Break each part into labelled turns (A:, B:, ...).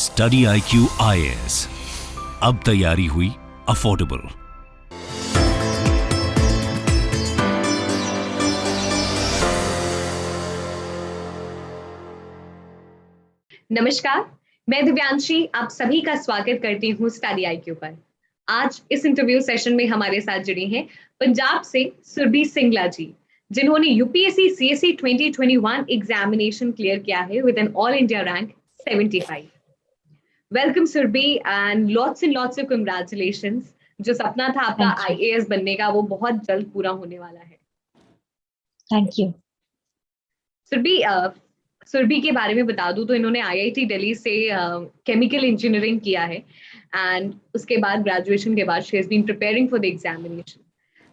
A: Study IQ IAS, अब तैयारी हुई अफोर्डेबल।
B: नमस्कार, मैं दिव्यांशी आप सभी का स्वागत करती हूँ स्टडी IQ पर। आज इस इंटरव्यू सेशन में हमारे साथ जुड़ी हैं पंजाब से सुरभि सिंगला जी, जिन्होंने यूपीएससी सीएससी 2021 एग्जामिनेशन क्लियर किया है with an all India rank 75। Welcome Surabhi and lots of congratulations. जो सपना था आपका IAS बनने का वो बहुत जल्द पूरा होने वाला है।
C: Thank you.
B: सुरभि के बारे में बता दूं तो इन्होंने IIT दिल्ली से केमिकल इंजीनियरिंग किया है एंड उसके बाद ग्रेजुएशन के बाद she has been preparing for the examination.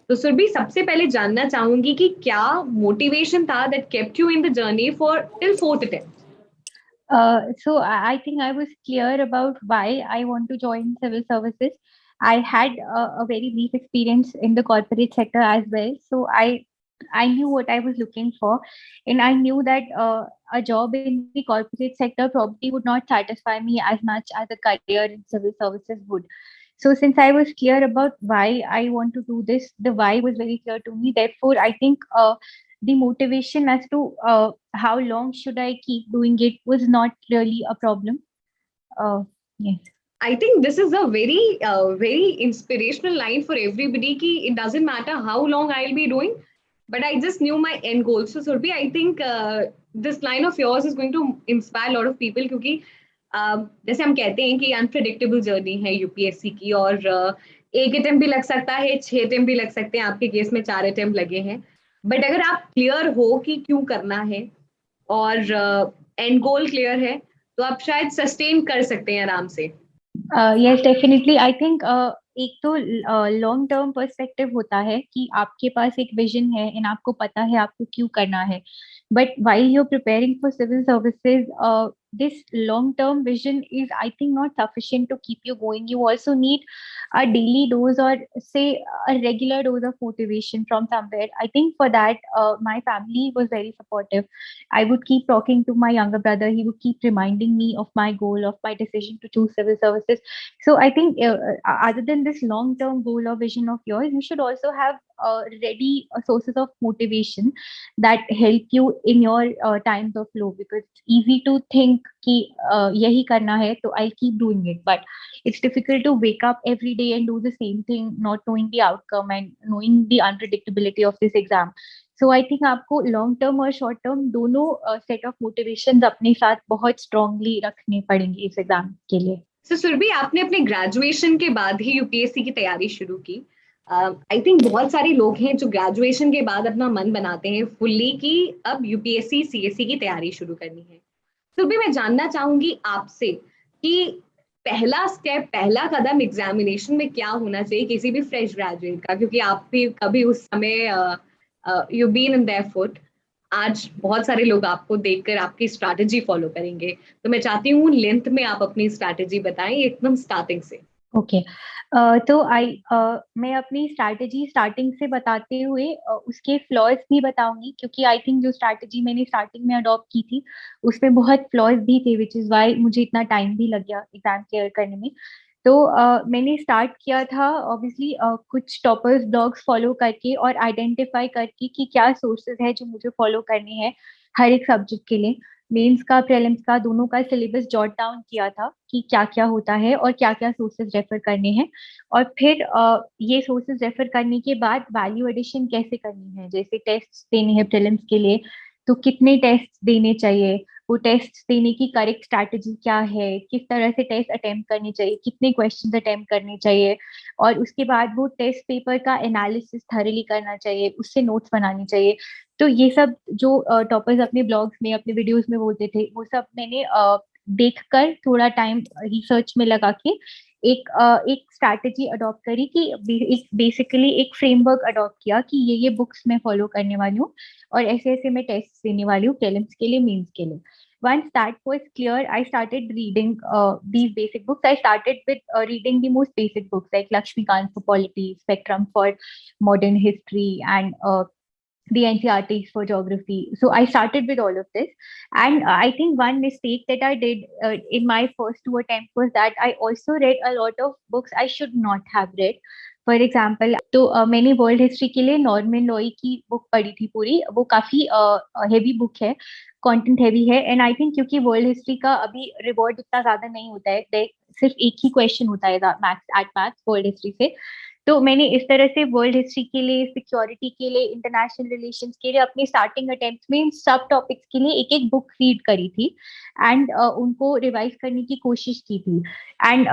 B: तो सुरभि, सबसे पहले जानना चाहूंगी कि क्या मोटिवेशन था that kept you in the journey for till fourth attempt?
C: So I think I was clear about why I want to join civil services. I had a very brief experience in the corporate sector as well, so I knew what I was looking for, and I knew that a job in the corporate sector probably would not satisfy me as much as a career in civil services would. So since I was clear about why I want to do this, the why was very clear to me. Therefore, I think the motivation as to how long should I keep doing it was not really a problem. Yes.
B: I think this is a very inspirational line for everybody कि it doesn't matter how long I'll be doing, but I just knew my end goal. So Surbhi, I think this line of yours is going to inspire a lot of people क्योंकि जैसे हम कहते हैं कि unpredictable journey है UPSC की और एक अटेम्प्ट भी लग सकता है, 6 अटेम्प्ट भी लग सकते हैं, आपके केस में 4 अटेम्प्ट लगे हैं। बट अगर आप क्लियर हो कि क्यों करना है और एंड गोल क्लियर है तो आप शायद सस्टेन कर सकते हैं आराम से।
C: Yes, definitely. I think एक तो लॉन्ग टर्म पर्सपेक्टिव होता है कि आपके पास एक विजन है एंड आपको पता है आपको क्यों करना है, but while you're preparing for civil services, this long term vision is, I think, not sufficient to keep you going. You also need a daily dose, or say a regular dose of motivation from somewhere. I think for that my family was very supportive. I would keep talking to my younger brother. He would keep reminding me of my goal, of my decision to choose civil services. So I think other than this long term goal or vision of yours, you should also have ready sources of motivation that help you in your times of low, because it's easy to think कि यही करना है तो I'll keep doing it, but it's difficult to wake up every day and do the same thing, not knowing the outcome and knowing the unpredictability of this exam. So I think आपको long term और short term दोनों set of motivation अपने साथ बहुत strongly रखने पड़ेंगे इस exam के लिए।
B: So सुरभि, आपने अपने ग्रेजुएशन के बाद ही यूपीएससी की तैयारी शुरू की। आई थिंक बहुत सारे लोग हैं जो ग्रेजुएशन के बाद अपना मन बनाते हैं फुल्ली कि अब यूपीएससी सीएससी की तैयारी शुरू करनी है। सुरभि, मैं जानना चाहूंगी आपसे कि पहला स्टेप, पहला कदम एग्जामिनेशन में क्या होना चाहिए किसी भी फ्रेश ग्रेजुएट का, क्योंकि आप भी कभी उस समय you been in their foot. आज बहुत सारे लोग आपको देखकर आपकी स्ट्रैटेजी फॉलो करेंगे, तो मैं चाहती हूँ लेंथ में आप अपनी स्ट्रैटेजी बताएं एकदम स्टार्टिंग से।
C: ओके, तो मैं अपनी स्ट्रैटेजी स्टार्टिंग से बताते हुए उसके फ्लॉज भी बताऊंगी, क्योंकि आई थिंक जो स्ट्रैटेजी मैंने स्टार्टिंग में अडॉप्ट की थी उसमें बहुत फ्लॉज भी थे, विच इज वाई मुझे इतना टाइम भी लग गया एग्जाम क्लियर करने में। तो मैंने स्टार्ट किया था ऑब्वियसली कुछ टॉपर्स ब्लॉग्स फॉलो करके और आइडेंटिफाई करके कि क्या सोर्सेज है जो मुझे फॉलो करने हैं हर एक सब्जेक्ट के लिए। मेंस का प्रीलिम्स का दोनों का सिलेबस जॉट डाउन किया था कि क्या क्या होता है और क्या क्या सोर्सेज रेफर करने हैं, और फिर ये सोर्सेज रेफर करने के बाद वैल्यू एडिशन कैसे करनी है। जैसे टेस्ट देने हैं प्रीलिम्स के लिए तो कितने टेस्ट देने चाहिए, वो टेस्ट देने की करेक्ट स्ट्रैटेजी क्या है, किस तरह से टेस्ट अटेम्प्ट करने चाहिए, कितने क्वेश्चंस अटेम्प्ट करने चाहिए, और उसके बाद वो टेस्ट पेपर का एनालिसिस थॉरली करना चाहिए, उससे नोट्स बनाने चाहिए। तो ये सब जो टॉपर्स अपने ब्लॉग्स में अपने वीडियोस में बोलते थे वो सब मैंने देखकर थोड़ा टाइम रिसर्च में लगा के एक स्ट्रैटेजी अडॉप्ट करी कि एक बेसिकली एक फ्रेमवर्क अडॉप्ट किया कि ये बुक्स मैं फॉलो करने वाली हूँ और ऐसे ऐसे मैं टेस्ट देने वाली हूँ प्रीलिम्स के लिए, मेंस के लिए। Once that was clear, I started reading these basic books. I started with reading the most basic books like Lakshmikant for Polity, Spectrum for Modern History, and the NCRTs for geography. So I started with all of this. And I think one mistake that I did in my first two attempts was that I also read a lot of books I should not have read. For example तो मैंने world history के लिए Norman Loy की book पढ़ी थी पूरी, वो काफी हेवी बुक है, कंटेंट हैवी है। एंड आई थिंक क्योंकि वर्ल्ड हिस्ट्री का अभी रिवॉर्ड इतना ज्यादा नहीं होता है, सिर्फ एक ही क्वेश्चन होता है मैथ्स वर्ल्ड हिस्ट्री से, तो मैंने इस तरह से वर्ल्ड हिस्ट्री के लिए, सिक्योरिटी के लिए, इंटरनेशनल रिलेशंस के लिए अपने स्टार्टिंग अटेम्प्ट में इन सब टॉपिक्स के लिए एक एक बुक रीड करी थी एंड उनको रिवाइज करने की कोशिश की थी। एंड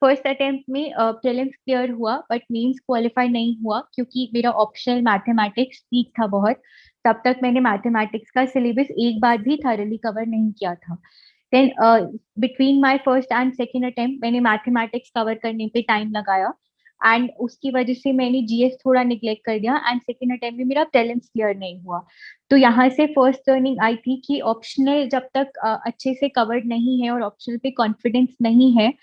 C: फर्स्ट अटेम्प्ट में प्रीलिम्स क्लियर हुआ बट मेंस क्वालिफाई नहीं हुआ क्योंकि मेरा ऑप्शनल मैथमेटिक्स वीक था बहुत। तब तक मैंने मैथमेटिक्स का सिलेबस एक बार भी थॉरली कवर नहीं किया था। Then between my first and second attempt मैंने मैथमेटिक्स कवर करने पे टाइम लगाया एंड उसकी वजह से मैंने जीएस थोड़ा निग्लेक्ट कर दिया एंड सेकंड अटेम्प्ट में मेरा प्रीलिम्स क्लियर नहीं हुआ। तो यहाँ से फर्स्ट लर्निंग आई थी कि ऑप्शनल जब तक अच्छे से कवर्ड नहीं है और ऑप्शनल पे कॉन्फिडेंस नहीं है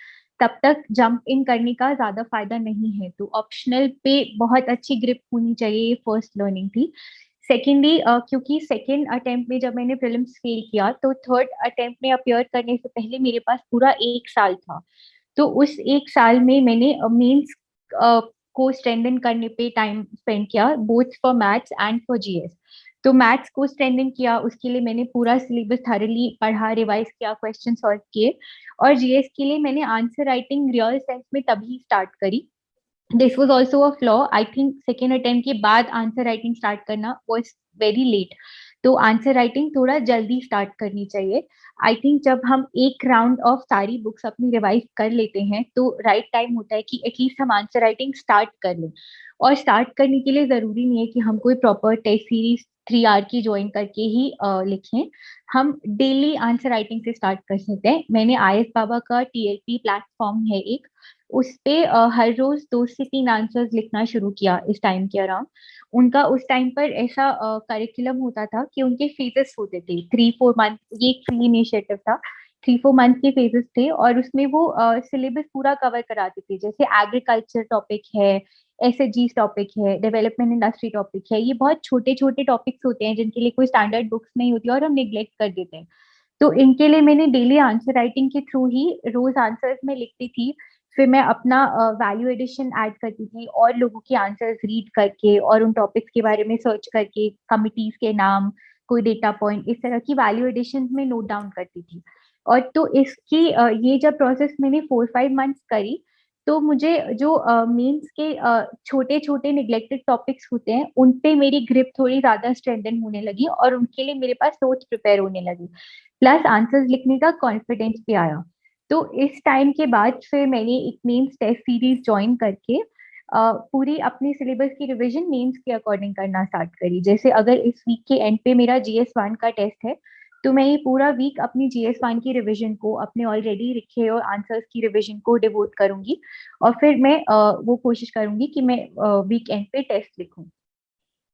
C: तब तक जंप इन करने का ज्यादा फायदा नहीं है। तो ऑप्शनल पे बहुत अच्छी ग्रिप होनी चाहिए, ये फर्स्ट लर्निंग थी। सेकेंडली क्योंकि सेकेंड अटेम्प्ट में जब मैंने प्रीलिम्स फेल किया तो थर्ड अटेम्प्ट में अपियर करने से पहले मेरे पास पूरा एक साल था। तो उस एक साल में मैंने मेंस को स्ट्रेंथन करने पे टाइम स्पेंड किया, both for maths and for GS. तो मैथ्स को स्ट्रेंथन किया, उसके लिए मैंने पूरा सिलेबस थॉरली पढ़ा, रिवाइज किया, क्वेश्चन सॉल्व किए। और जीएस के लिए मैंने आंसर राइटिंग रियल सेंस में तभी स्टार्ट करी। This was also a flaw, I think second attempt के बाद आंसर राइटिंग स्टार्ट करना वाज वेरी लेट। तो आंसर राइटिंग थोड़ा जल्दी स्टार्ट करनी चाहिए। आई थिंक जब हम एक राउंड ऑफ सारी बुक्स अपनी रिवाइज कर लेते हैं तो राइट टाइम होता है कि एटलीस्ट हम आंसर राइटिंग स्टार्ट कर लें। और स्टार्ट करने के लिए जरूरी नहीं है कि हम कोई प्रॉपर टेस्ट सीरीज 3 आवर की ज्वाइन करके ही लिखें। हम डेली आंसर राइटिंग से स्टार्ट कर सकते हैं। मैंने आईएस बाबा का टीएलपी प्लेटफॉर्म है एक, उस पे हर रोज 2 से 3 आंसर्स लिखना शुरू किया इस टाइम के अराउंड। उनका उस टाइम पर ऐसा करिकुलम होता था कि उनके फेजेस होते थे 3-4 मंथ, ये एक फ्री इनिशिएटिव था, 3-4 मंथ के फेजेस थे और उसमें वो सिलेबस पूरा कवर कराते थे। जैसे एग्रीकल्चर टॉपिक है, एसएचजी टॉपिक है, डेवलपमेंट इंडस्ट्री टॉपिक है, ये बहुत छोटे छोटे टॉपिक्स होते हैं जिनके लिए कोई स्टैंडर्ड बुक्स नहीं होती और हम निग्लेक्ट कर देते हैं। तो इनके लिए मैंने डेली आंसर राइटिंग के थ्रू ही रोज आंसर्स में लिखती थी। फिर मैं अपना वैल्यू एडिशन ऐड करती थी और लोगों के आंसर्स रीड करके और उन टॉपिक्स के बारे में सर्च करके, कमिटीज के नाम, कोई डेटा पॉइंट, इस तरह की वैल्यू एडिशन में नोट डाउन करती थी। और तो इसकी ये जब प्रोसेस मैंने 4-5 मंथ्स करी तो मुझे जो मेंस के छोटे छोटे निग्लेक्टेड टॉपिक्स होते हैं उन पे मेरी ग्रिप थोड़ी ज्यादा स्ट्रेंथन होने लगी और उनके लिए मेरे पास नोट्स प्रिपेयर होने लगी, प्लस आंसर्स लिखने का कॉन्फिडेंस भी आया। तो इस टाइम के बाद फिर मैंने एक मेंस टेस्ट सीरीज ज्वाइन करके पूरी अपनी सिलेबस की रिवीजन मेंस के अकॉर्डिंग करना स्टार्ट करी। जैसे अगर इस वीक के एंड पे मेरा जीएस 1 का टेस्ट है तो मैं ये पूरा वीक अपनी जीएस 1 की रिवीजन को, अपने ऑलरेडी लिखे और आंसर्स की रिवीजन को डिवोट करूंगी और फिर मैं वो कोशिश करूंगी कि मैं वीक एंड पे टेस्ट लिखूं।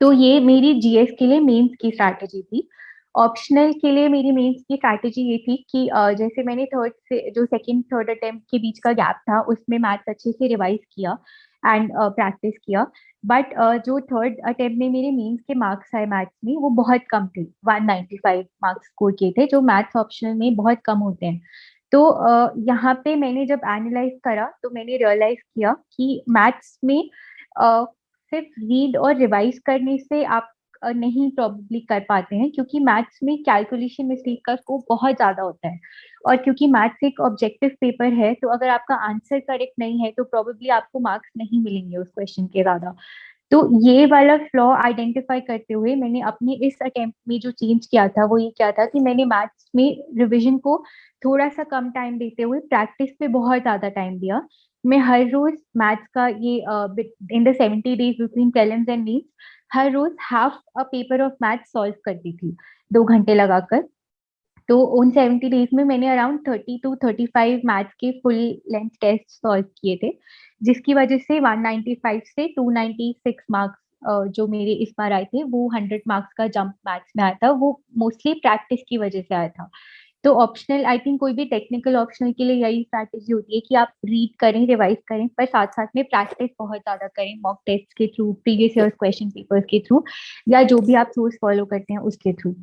C: तो ये मेरी जीएस के लिए मेंस की स्ट्रैटेजी थी। ऑप्शनल के लिए मेरी मेंस की स्ट्रैटेजी ये थी कि जैसे मैंने थर्ड से जो सेकंड थर्ड अटेम्प्ट के बीच का गैप था उसमें मैथ्स अच्छे से रिवाइज किया एंड प्रैक्टिस किया। बट जो थर्ड अटेम्प्ट में मेरे मेंस के मार्क्स आए मैथ्स में वो बहुत कम थे, 195 मार्क्स स्कोर किए थे जो मैथ्स ऑप्शनल में बहुत कम होते हैं। तो यहाँ पे मैंने जब एनालाइज करा तो मैंने रियलाइज किया कि मैथ्स में सिर्फ रीड और रिवाइज करने से आप नहीं प्रॉब्ली कर पाते हैं, क्योंकि मैथ्स में कैलकुलेशन मिस्टेक का स्कोप बहुत ज्यादा होता है। और क्योंकि मैथ्स एक ऑब्जेक्टिव पेपर है तो अगर आपका आंसर करेक्ट नहीं है तो प्रॉबेबली आपको मार्क्स नहीं मिलेंगे उस क्वेश्चन के ज्यादा। तो ये वाला फ्लॉ आइडेंटिफाई करते हुए मैंने अपने इस अटेम्प्ट में जो चेंज किया था वो ये क्या था कि मैंने मैथ्स में रिविजन को थोड़ा सा कम टाइम देते हुए प्रैक्टिस पे बहुत ज्यादा टाइम दिया। मैं हर रोज मैथ्स का ये in the 70 days between prelims and mains हर रोज half a paper of maths solve करती थी 2 घंटे लगाकर। तो उन 70 डेज में मैंने अराउंड 30 to 35 मैथ्स के फुल लेंथ टेस्ट सॉल्व किए थे, जिसकी वजह से 195 से 296 मार्क्स जो मेरे इस बार आए थे वो 100 मार्क्स का जंप मैथ्स में आया था। वो मोस्टली प्रैक्टिस की वजह से आया था। तो ऑप्शनल आई थिंक कोई भी टेक्निकल ऑप्शनल के लिए यही स्ट्रैटेजी होती है कि आप रीड करें, रिवाइज करें, पर साथ साथ में प्रैक्टिस बहुत ज्यादा करें मॉक टेस्ट के through, previous year question papers के थ्रू, या जो भी आप सोर्स फॉलो करते हैं उसके थ्रू।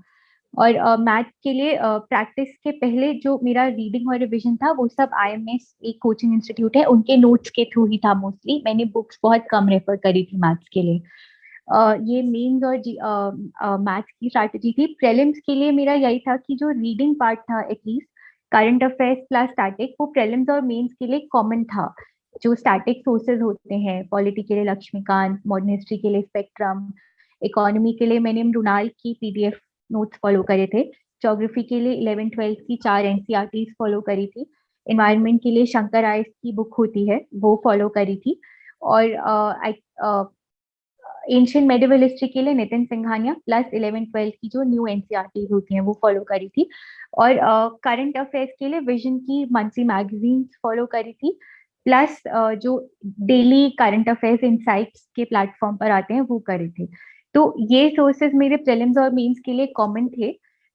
C: और मैथ के लिए प्रैक्टिस के पहले जो मेरा रीडिंग और रिविजन था वो सब IMS एक कोचिंग इंस्टीट्यूट है उनके नोट्स के थ्रू ही था। मोस्टली मैंने बुक्स बहुत कम रेफर करी थी मैथ्स के लिए। ये मेंस और मैथ्स की स्ट्रैटेजी थी। प्रीलिम्स के लिए मेरा यही था कि जो रीडिंग पार्ट था at least current affairs plus static, वो प्रीलिम्स और मेंस के लिए कॉमन था। जो स्टैटिक सोर्सेज होते हैं, पॉलिटी के लिए लक्ष्मीकांत, मॉडर्न हिस्ट्री के लिए स्पेक्ट्रम, इकोनॉमी के लिए मैंने मृणाल की PDF नोट्स फॉलो करे थे, ज्योग्राफी के लिए 11th-12th की 4 NCERTs फॉलो करी थी, एनवायरनमेंट के लिए शंकर आयस की बुक होती है वो फॉलो करी थी, और एंशियंट मेडिवल हिस्ट्री के लिए नितिन सिंघानिया प्लस 11th-12th की जो न्यू NCERTs होती हैं वो फॉलो करी थी। और करंट अफेयर्स के लिए विजन की मंथली मैगजीन फॉलो करी थी, प्लस जो डेली करंट अफेयर्स इनसाइट्स के प्लेटफॉर्म पर आते हैं वो करे थे। तो ये सोर्सेज मेरे प्रीलिम्स और मेंस के लिए कॉमन थे,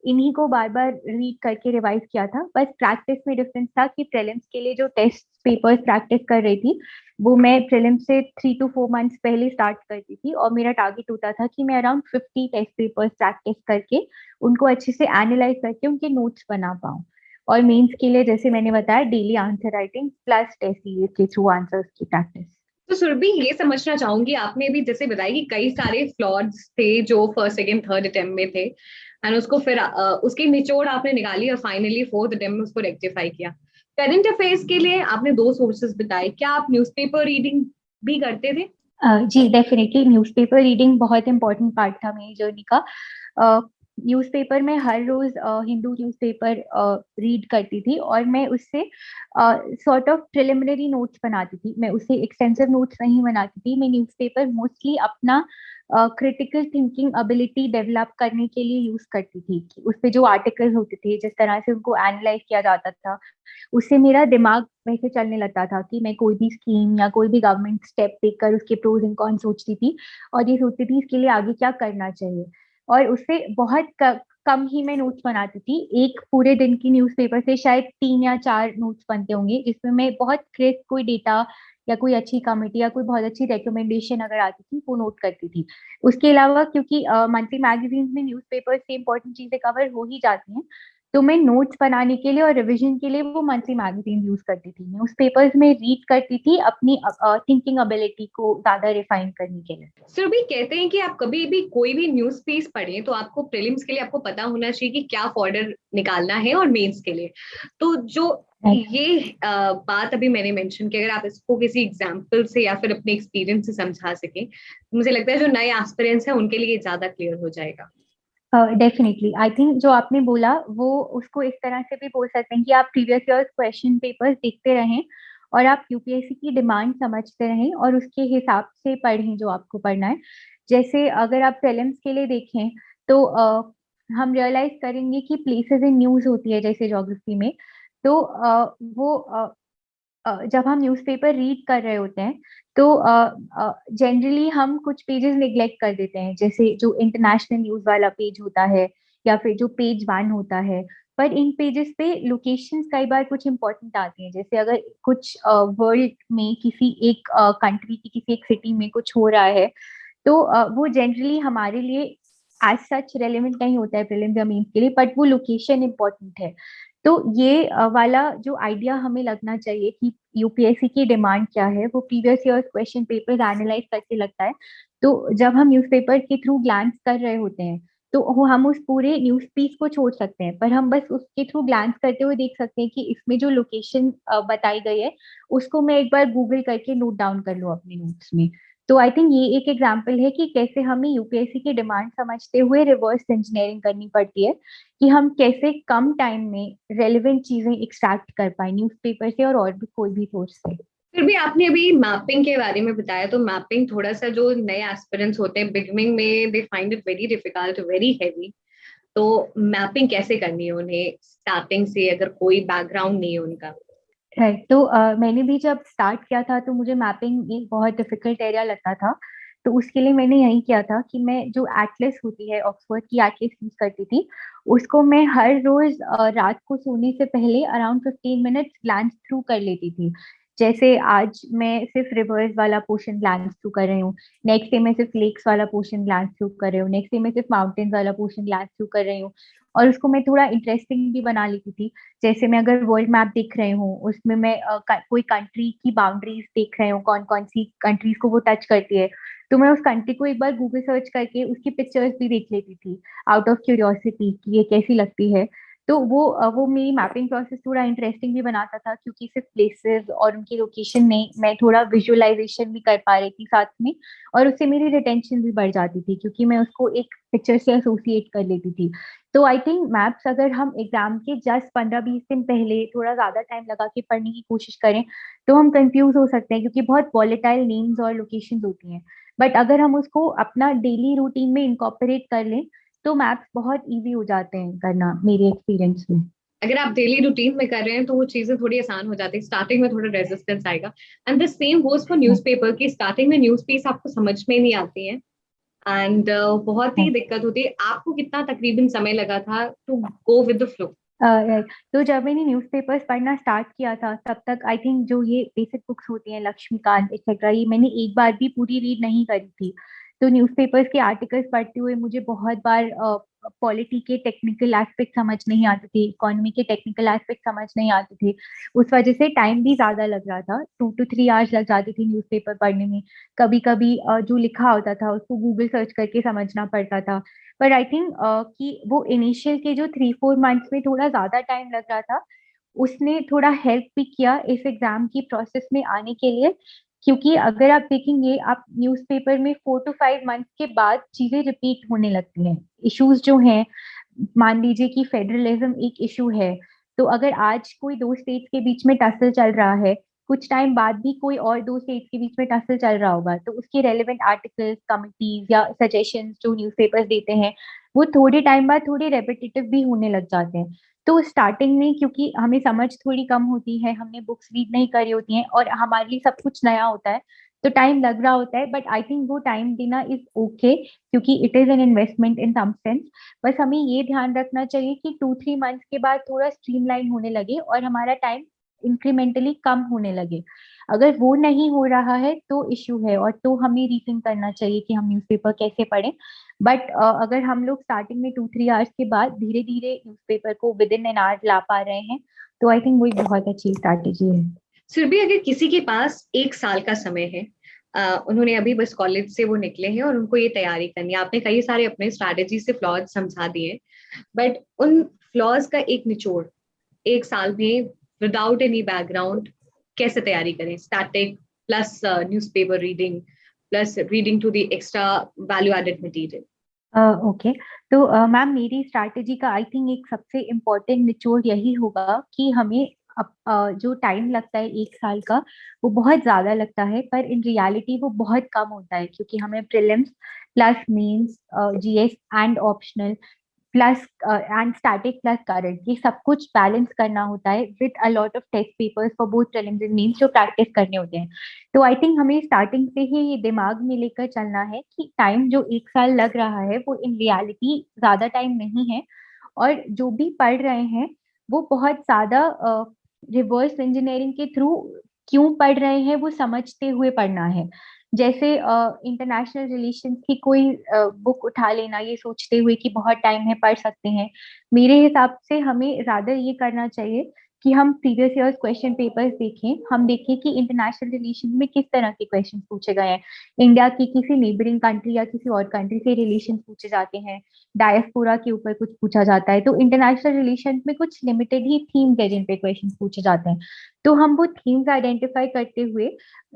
C: इन्हीं को बार बार रीड करके रिवाइज किया था। बस प्रैक्टिस में डिफरेंस था कि प्रीलिम्स के लिए जो टेस्ट पेपर्स प्रैक्टिस कर रही थी वो मैं प्रीलिम्स से 3 to 4 months पहले स्टार्ट करती थी, और मेरा टारगेट होता था कि मैं अराउंड 50 टेस्ट पेपर्स प्रैक्टिस करके उनको अच्छे से एनालाइज करके उनके नोट्स बना पाऊँ। और मेंस के लिए जैसे मैंने बताया daily answer writing plus test series के थ्रू आंसर्स की प्रैक्टिस।
B: तो सुरभि ये समझना चाहूंगी, आपने भी जैसे बताया कि कई सारे फ्लॉड्स थे जो फर्स्ट सेकंड थर्ड अटेम्प्ट में थे, एंड उसको फिर उसकी निचोड़ आपने निकाली और फाइनली फोर्थ अटेम्प्ट में उसको रेक्टिफाई किया। करंट अफेयर्स के लिए आपने 2 सोर्सेज बताए, क्या आप न्यूज़पेपर रीडिंग भी करते थे?
C: जी डेफिनेटली, न्यूज़पेपर रीडिंग बहुत इंपॉर्टेंट पार्ट था मेरी जर्नी का। न्यूज़पेपर में हर रोज हिंदू न्यूज़पेपर रीड करती थी, और मैं उससे सॉर्ट ऑफ प्रिलिमिनरी नोट्स बनाती थी। मैं उससे एक्सटेंसिव नोट्स नहीं बनाती थी। मैं न्यूज़पेपर मोस्टली अपना क्रिटिकल थिंकिंग एबिलिटी डेवलप करने के लिए यूज करती थी। कि उस पे जो आर्टिकल्स होते थे, जिस तरह से उनको एनालाइज किया जाता था, उससे मेरा दिमाग वैसे चलने लगता था कि मैं कोई भी स्कीम या कोई भी गवर्नमेंट स्टेप देखकर उसके प्रोज एंड कॉन्स सोचती थी, और ये सोचती थी इसके लिए आगे क्या करना चाहिए। और उससे बहुत कम ही मैं नोट्स बनाती थी। एक पूरे दिन की न्यूज़पेपर से शायद 3 या 4 नोट्स बनते होंगे, जिसमें मैं बहुत क्रिस्प कोई डेटा या कोई अच्छी कमेटी या कोई बहुत अच्छी रिकमेंडेशन अगर आती थी वो नोट करती थी। उसके अलावा क्योंकि मंथली मैगजीन में न्यूज़पेपर से इंपॉर्टेंट चीजें कवर हो ही जाती हैं, तो मैं नोट्स बनाने के लिए और रिवीजन के लिए वो मंथली मैगजीन यूज करती थी। न्यूज़पेपर्स में रीड करती थी अपनी थिंकिंग एबिलिटी को ज्यादा रिफाइन करने के लिए।
B: सर भी कहते हैं कि आप कभी भी कोई भी न्यूज पीस पढ़ें तो आपको प्रीलिम्स के लिए आपको पता होना चाहिए कि क्या फॉर्डर निकालना है, और मेंस के लिए। तो जो ये बात अभी मैंने मेंशन की, अगर आप इसको किसी एग्जांपल से या फिर अपने एक्सपीरियंस से समझा सकें, मुझे लगता है जो नए एस्पिरेंट्स हैं उनके लिए ज्यादा क्लियर हो जाएगा।
C: डेफिनेटली आई थिंक जो आपने बोला वो उसको इस तरह से भी बोल सकते हैं कि आप प्रीवियस ईयर क्वेश्चन पेपर्स देखते रहें, और आप UPSC की डिमांड समझते रहें और उसके हिसाब से पढ़ें जो आपको पढ़ना है। जैसे अगर आप प्रीलिम्स के लिए देखें तो हम रियलाइज करेंगे कि प्लेसेस इन न्यूज होती है जैसे ज्योग्राफी में। तो वो जब हम न्यूज़पेपर रीड कर रहे होते हैं तो जनरली हम कुछ पेजेस निग्लेक्ट कर देते हैं, जैसे जो इंटरनेशनल न्यूज़ वाला पेज होता है या फिर जो पेज 1 होता है। पर इन पेजेस पे लोकेशंस कई बार कुछ इंपॉर्टेंट आती हैं, जैसे अगर कुछ वर्ल्ड में किसी एक कंट्री की किसी एक सिटी में कुछ हो रहा है, तो वो जनरली हमारे लिए एज सच रेलेवेंट नहीं होता है प्रीलिम्स या मेंस के लिए, बट वो लोकेशन इंपॉर्टेंट है। तो ये वाला जो आइडिया हमें लगना चाहिए कि UPSC की डिमांड क्या है, वो previous year question paper analyse करके लगता है। तो जब हम न्यूज़पेपर के थ्रू ग्लांस कर रहे होते हैं तो हम उस पूरे न्यूज पीस को छोड़ सकते हैं, पर हम बस उसके थ्रू ग्लांस करते हुए देख सकते हैं कि इसमें जो लोकेशन बताई गई है उसको मैं एक बार गूगल करके नोट डाउन कर लूँ अपने नोट्स में। तो आई थिंक ये एक एग्जाम्पल है कि कैसे हमें UPSC की डिमांड समझते हुए रिवर्स इंजीनियरिंग करनी पड़ती है, कि हम कैसे कम टाइम में रेलेवेंट चीजें एक्सट्रैक्ट कर पाए न्यूज़पेपर से और भी कोई भी सोर्स से।
B: फिर भी आपने अभी मैपिंग के बारे में बताया, तो मैपिंग थोड़ा सा जो नए एस्पिरेंट्स होते हैं बिगिनिंग में they find it very difficult, very heavy. तो मैपिंग कैसे करनी है उन्हें स्टार्टिंग से, अगर कोई बैकग्राउंड नहीं है उनका?
C: राइट, तो मैंने भी जब स्टार्ट किया था तो मुझे मैपिंग एक बहुत डिफिकल्ट एरिया लगता था, तो उसके लिए मैंने यही किया था कि मैं जो एटलस होती है, ऑक्सफोर्ड की एटलस यूज करती थी, उसको मैं हर रोज रात को सोने से पहले अराउंड 15 मिनट्स ग्लांस थ्रू कर लेती थी। जैसे आज मैं सिर्फ रिवर्स वाला पोर्शन ग्लांस थ्रू कर रही हूँ, नेक्स्ट डे मैं सिर्फ लेक्स वाला पोर्शन ग्लांस थ्रू कर रही हूँ, नेक्स्ट डे मैं सिर्फ माउंटेन्स वाला पोर्शन ग्लांस थ्रू कर रही हूँ। और उसको मैं थोड़ा इंटरेस्टिंग भी बना लेती थी। जैसे मैं अगर वर्ल्ड मैप देख रही हूँ, उसमें मैं कोई कंट्री की बाउंड्रीज देख रही हूँ, कौन कौन सी कंट्रीज को वो टच करती है, तो मैं उस कंट्री को एक बार गूगल सर्च करके उसकी पिक्चर्स भी देख लेती थी, आउट ऑफ क्यूरियोसिटी कि ये कैसी लगती है। तो वो मेरी मैपिंग प्रोसेस थोड़ा इंटरेस्टिंग भी बनाता था, क्योंकि सिर्फ प्लेसेस और उनकी लोकेशन नहीं, मैं थोड़ा विजुअलाइजेशन भी कर पा रही थी साथ में। और उससे मेरी रिटेंशन भी बढ़ जाती थी, क्योंकि मैं उसको एक पिक्चर से एसोसिएट कर लेती थी। तो आई थिंक मैप्स अगर हम एग्जाम के जस्ट 15-20 दिन पहले थोड़ा ज्यादा टाइम लगा के पढ़ने की कोशिश करें, तो हम कंफ्यूज हो सकते हैं, क्योंकि बहुत वॉलेटाइल नेम्स और लोकेशंस होती हैं। बट अगर हम उसको अपना डेली रूटीन में इनकॉर्पोरेट कर लें, तो मैप्स बहुत इजी हो जाते हैं करना, मेरे एक्सपीरियंस में।
B: अगर आप डेली रूटीन में कर रहे हैं तो वो चीजें थोड़ी आसान हो जाती है, स्टार्टिंग में थोड़ा रेजिस्टेंस आएगा। And the same goes for newspaper की स्टार्टिंग में न्यूज पीस आपको समझ में नहीं आती है, एंड बहुत ही दिक्कत होती है। आपको कितना तकरीबन समय लगा था to go with the flow?
C: तो जब मैंने न्यूज़पेपर्स पढ़ना स्टार्ट किया था, तब तक आई थिंक जो ये बेसिक बुक्स होती हैं, लक्ष्मीकांत एक्सेट्रा, ये मैंने एक बार भी पूरी रीड नहीं करी थी। तो न्यूज़पेपर्स के आर्टिकल्स पढ़ते हुए मुझे बहुत बार पॉलिटी के टेक्निकल एस्पेक्ट समझ नहीं आते थे, इकोनॉमी के टेक्निकल एस्पेक्ट समझ नहीं आते थे। उस वजह से टाइम भी ज्यादा लग रहा था, 2 to 3 आवर्स लग जाती थी न्यूज़पेपर पढ़ने में। कभी कभी जो लिखा होता था उसको गूगल सर्च करके समझना पड़ता था। पर आई थिंक कि वो इनिशियल के जो 3-4 मंथ्स में थोड़ा ज्यादा टाइम लग रहा था, उसने थोड़ा हेल्प भी किया इस एग्जाम की प्रोसेस में आने के लिए। क्योंकि अगर आप देखेंगे, आप न्यूज़पेपर में 4 to 5 मंथ्स के बाद चीजें रिपीट होने लगती हैं, इश्यूज जो हैं। मान लीजिए कि फेडरलिज्म एक इशू है, तो अगर आज कोई दो स्टेट्स के बीच में टसल चल रहा है, कुछ टाइम बाद भी कोई और दो स्टेट्स के बीच में टसल चल रहा होगा, तो उसके रेलेवेंट आर्टिकल्स, कमिटीज या सजेशंस जो न्यूज़पेपर्स देते हैं, वो थोड़े टाइम बाद थोड़े रेपिटेटिव भी होने लग जाते हैं। तो स्टार्टिंग में क्योंकि हमें समझ थोड़ी कम होती है, हमने बुक्स रीड नहीं करी होती हैं और हमारे लिए सब कुछ नया होता है, तो टाइम लग रहा होता है। बट आई थिंक वो टाइम देना इज ओके, क्योंकि it is an investment in some sense. बस हमें ये ध्यान रखना चाहिए कि 2-3 मंथ्स के बाद थोड़ा स्ट्रीमलाइन होने लगे और हमारा टाइम इंक्रीमेंटली कम होने लगे। अगर वो नहीं हो रहा है तो इश्यू है, और तो हमें रीथिंक करना चाहिए कि हम न्यूज़पेपर कैसे पढ़ें। बट अगर हम लोग स्टार्टिंग में 2-3 आवर्स के बाद धीरे धीरे न्यूज़पेपर को विद इन एन आवर ला पा रहे हैं, तो आई थिंक वो एक बहुत अच्छी स्ट्रैटेजी है।
B: फिर भी अगर किसी के पास 1 साल का समय है, उन्होंने अभी बस कॉलेज से वो निकले हैं और उनको ये तैयारी करनी है, आपने कई सारे अपने स्ट्रैटेजी से फ्लॉज समझा दिए, बट उन फ्लॉज का एक निचोड़ 1 साल में विदाउट एनी बैकग्राउंड कैसे तैयारी करें? Static plus newspaper reading plus reading to the extra value added material.
C: Okay. तो मैम, मेरी स्ट्रैटेजी का आई थिंक एक सबसे इम्पोर्टेंट निचोड़ यही होगा कि हमें जो टाइम लगता है 1 साल का, वो बहुत ज्यादा लगता है, पर इन रियलिटी वो बहुत कम होता है, क्योंकि हमें prelims plus mains, GS and optional plus and static plus current, ये सब कुछ बैलेंस करना होता है with a lot of test papers for both prelims and mains जो प्रैक्टिस करने होते हैं। तो आई थिंक हमें स्टार्टिंग से ही ये दिमाग में लेकर चलना है कि टाइम जो 1 साल लग रहा है वो इन रियलिटी ज्यादा टाइम नहीं है। और जो भी पढ़ रहे हैं वो बहुत ज्यादा रिवर्स इंजीनियरिंग के थ्रू क्यों पढ़ रहे हैं वो समझते हुए पढ़ना है। जैसे इंटरनेशनल रिलेशंस की कोई बुक उठा लेना ये सोचते हुए कि बहुत टाइम है, पढ़ सकते हैं, मेरे हिसाब से हमें रादर ये करना चाहिए कि हम प्रीवियस ईयर्स क्वेश्चन पेपर्स देखें, हम देखें कि इंटरनेशनल रिलेशन में किस तरह के क्वेश्चन पूछे गए हैं। इंडिया की किसी नेबरिंग कंट्री या किसी और कंट्री से रिलेशन पूछे जाते हैं, डायस्पोरा के ऊपर कुछ पूछा जाता है, तो इंटरनेशनल रिलेशन में कुछ लिमिटेड ही थीम्स है जिन पे क्वेश्चन पूछे जाते हैं। तो हम वो थीम्स आइडेंटिफाई करते हुए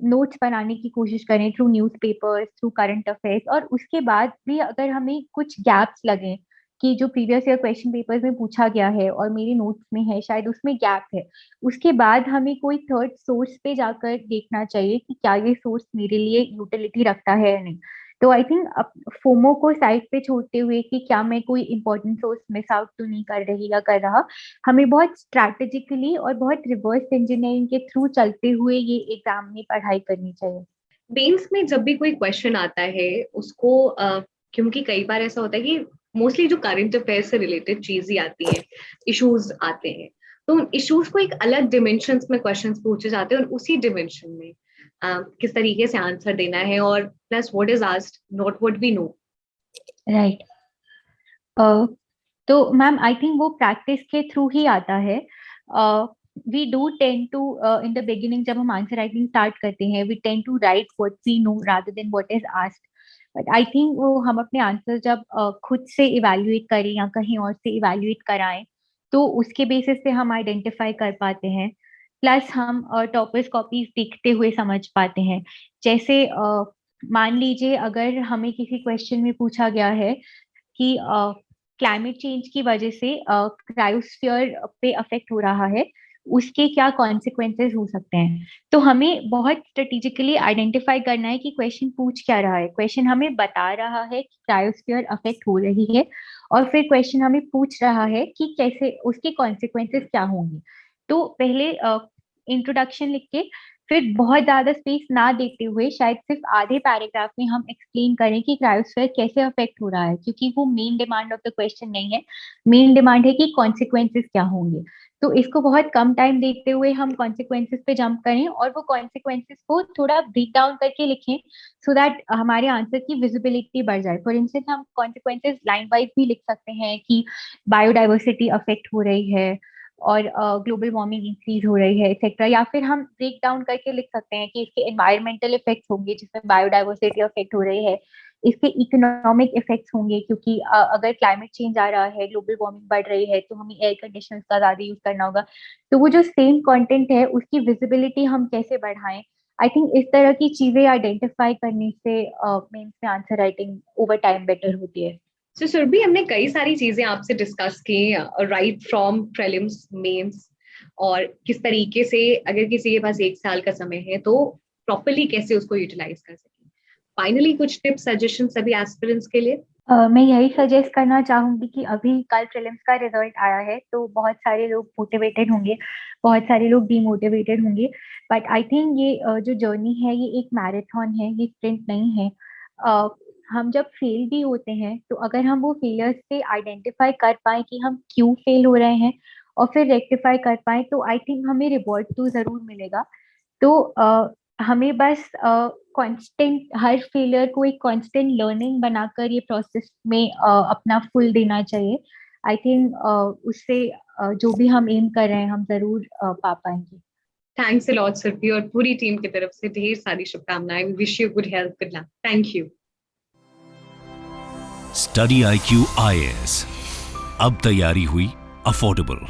C: नोट्स बनाने की कोशिश करें through newspapers, through current affairs. और उसके बाद भी अगर हमें कुछ गैप्स लगे कि जो प्रीवियस ईयर क्वेश्चन पेपर्स में पूछा गया है और मेरे नोट्स में है, शायद उसमें गैप है, उसके बाद हमें कोई थर्ड सोर्स पे जाकर देखना चाहिए कि क्या ये सोर्स मेरे लिए यूटिलिटी रखता है या नहीं। तो आई थिंक फोमो को साइड पे छोड़ते हुए कि क्या मैं कोई इंपॉर्टेंट सोर्स मिस आउट तो नहीं कर रही या कर रहा, हमें बहुत स्ट्रैटेजिकली और बहुत रिवर्स इंजीनियरिंग के थ्रू चलते हुए ये एग्जाम में पढ़ाई करनी चाहिए।
B: मेंस में जब भी कोई क्वेश्चन आता है उसको क्योंकि कई बार ऐसा होता है कि मोस्टली जो करंट अफेयर से रिलेटेड चीज ही आती हैं, इश्यूज आते हैं, तो उन इश्यूज को एक अलग डिमेंशंस में क्वेश्चंस पूछे जाते हैं और उसी डिमेंशन में किस तरीके से आंसर देना है, और plus what is asked not what we know.
C: Right. तो मैम आई थिंक वो प्रैक्टिस के थ्रू ही आता है। We do tend to in the beginning जब हम आंसर राइटिंग स्टार्ट करते हैं, we tend to write what we know rather than what is asked. But I think वो हम अपने आंसर जब खुद से इवेल्युएट करें या कहीं और से इवेल्युएट कराएं, तो उसके बेसिस पे हम आइडेंटिफाई कर पाते हैं। प्लस हम टॉपर्स कॉपीज देखते हुए समझ पाते हैं। जैसे मान लीजिए अगर हमें किसी क्वेश्चन में पूछा गया है कि क्लाइमेट चेंज की वजह से क्रायोस्फीयर पे अफेक्ट हो रहा है, उसके क्या कॉन्सिक्वेंसेस हो सकते हैं, तो हमें बहुत स्ट्रेटेजिकली आइडेंटिफाई करना है कि क्वेश्चन पूछ क्या रहा है। क्वेश्चन हमें बता रहा है कि क्रायोस्फीयर अफेक्ट हो रही है, और फिर क्वेश्चन हमें पूछ रहा है कि कैसे उसके कॉन्सिक्वेंसेस क्या होंगे। तो पहले इंट्रोडक्शन लिख के फिर बहुत ज्यादा स्पेस ना देते हुए शायद सिर्फ आधे पैराग्राफ में हम एक्सप्लेन करें कि क्रायोस्फीयर कैसे अफेक्ट हो रहा है, क्योंकि वो main demand of the question नहीं है। मेन डिमांड है कि कॉन्सिक्वेंसेस क्या होंगे। तो इसको बहुत कम टाइम देते हुए हम कॉन्सिक्वेंसेस पे जंप करें और वो कॉन्सिक्वेंसेस को थोड़ा ब्रेक डाउन करके लिखें, सो दैट हमारे आंसर की विजिबिलिटी बढ़ जाए। फॉर इंस्टेंस हम कॉन्सिक्वेंसेस लाइन वाइज भी लिख सकते हैं कि बायोडाइवर्सिटी अफेक्ट हो रही है और ग्लोबल वार्मिंग इंक्रीज हो रही है एक्सेट्रा, या फिर हम ब्रेक डाउन करके लिख सकते हैं कि इसके एनवायरमेंटल इफेक्ट्स होंगे जिसमें बायोडाइवर्सिटी अफेक्ट हो रही है, इसके इकोनॉमिक इफेक्ट्स होंगे क्योंकि अगर क्लाइमेट चेंज आ रहा है, ग्लोबल वार्मिंग बढ़ रही है, तो हमें एयर कंडीशनर्स का ज्यादा यूज करना होगा। तो वो जो सेम कंटेंट है उसकी विजिबिलिटी हम कैसे बढ़ाएं, आई थिंक इस तरह की चीजें आइडेंटिफाई करने से मेंस में answer writing over time better होती है।
B: सो सुरभि, हमने कई सारी चीजें आपसे डिस्कस की, राइट फ्रॉम प्रीलिम्स, मेंस, और किस तरीके से अगर किसी के पास 1 साल का समय है तो प्रॉपरली कैसे उसको यूटिलाइज कर सके। फाइनली कुछ टिप्स सजेशन सभी एस्पिरेंट्स के लिए।
C: मैं यही सजेस्ट करना चाहूंगी कि अभी कल प्रीलिम्स का रिजल्ट आया है, तो बहुत सारे लोग मोटिवेटेड होंगे, बहुत सारे लोग डीमोटिवेटेड होंगे। बट आई थिंक ये जो जर्नी है ये एक मैराथन है, ये स्प्रिंट नहीं है। हम जब फेल भी होते हैं तो अगर हम वो फेलियर से आइडेंटिफाई कर पाए कि हम क्यों फेल हो रहे हैं और फिर रेक्टिफाई कर पाए, तो आई थिंक हमें रिवॉर्ड तो जरूर मिलेगा। तो हमें बस कांस्टेंट हर फेलियर को एक कांस्टेंट लर्निंग बनाकर ये प्रोसेस में अपना फुल देना चाहिए। आई थिंक उससे जो भी हम एम कर रहे हैं हम जरूर पा पाएंगे।
B: थैंक्स अ लॉट सुरभि, और पूरी टीम की तरफ से ढेर सारी शुभकामनाएं। Wish you good health, good luck, thank you.
A: Study IQ IAS, अब तैयारी हुई अफोर्डेबल।